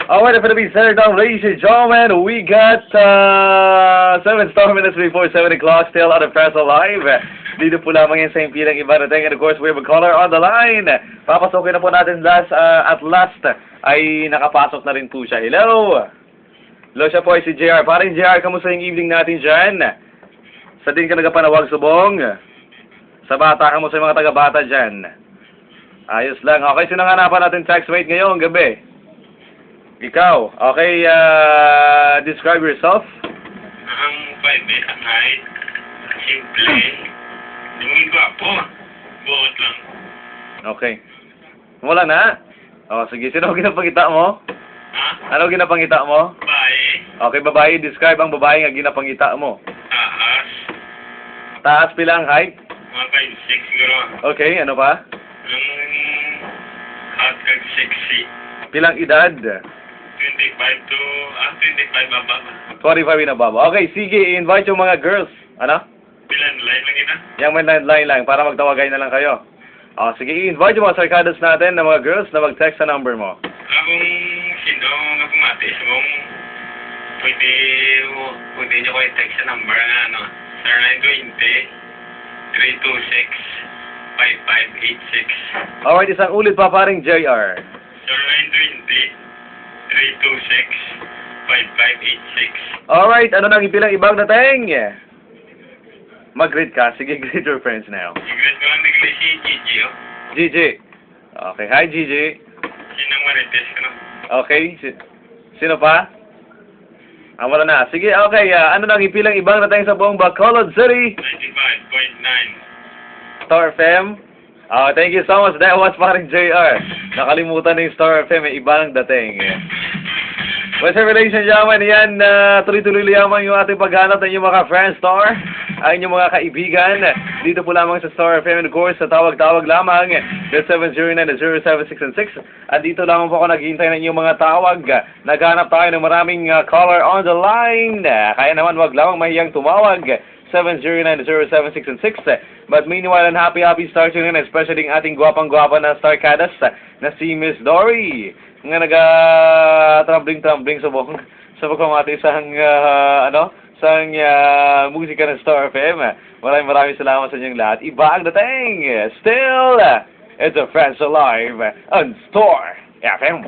Alright, the Philippines Center down, ladies and gentlemen. We got 7 minutes before 7 o'clock, still on the press live. Dito po lamang yan sa impilang iba natin. And of course, we have a caller on the line. Papasokin na po natin at last ay nakapasok na rin po siya. Hello! Hello, siya po ay si JR. Parang JR, kamusta yung evening natin dyan? Sa din ka nagapanawag subong? Sa bata, kamusta yung mga taga-bata dyan? Ayos lang. Okay, sino nga hanapan natin textmate ngayong gabi? Ikaw. Okay, describe yourself. Ang pwede, ang height, simple, yung gwapo, buot lang. Okay. Wala na? O, sige. Sino ginapangita mo? Ha? Ano ginapangita mo? Bae, Okay, babae. Describe ang babae nga ginapangita mo. taas, Taas pilang height? mga 5'6", gano'n. Okay, ano pa? Ang hot kag sexy, Pilang edad? 25 to, 25 bababa. 45 na baba. Okay, sige. I-invite yung mga girls. Ano? Bilan, line lang ina. Yung may landline lang para magtawagay na lang kayo. O, sige. I-invite yung mga sarkadas natin na mga girls na mag-text sa number mo. Akong sino nga pumati, kung pwede nyo ko i-text sa number na ano, 0920-326-5586. Alright, isang ulit pa paring JR. 0920-326-5586. Alright, ano nang ipilang ibang dating? Mag-greet ka. Sige, greet your friends now. Sigret ko lang nagli si Gigi, oh. Gigi. Okay, hi Gigi. Sinang marites ko na. Okay, sino pa? Wala na. Sige, okay. Ano nang ipilang ibang dating sa buong Bacolod City? 95.9. Star FM. Thank you so much. That was paring JR. Nakalimutan na yung Star FM. May iba nang dating. Well, sir, ladies and gentlemen, yan, tuloy-tuloy lamang yung ating paghanap ng inyong mga friends, Star. Ang inyong mga kaibigan. Dito po lamang sa Star FM, and of course, sa tawag-tawag lamang, the 709-0766. At dito lamang po ako naghihintay ng inyong mga tawag. Naghanap tayo ng maraming caller on the line. Kaya naman, wag lamang mahiyang tumawag. 709-0766. But meanwhile, and happy start yun, especially ang ating gwapang-gwapa na Starcadas na si Miss Dory. Nga nag-trambling-trambling sa pagpamati sa musika ng Star FM. Maraming salamat sa inyong lahat. Iba ang dating. Still, it's a Friends Alive on Star FM.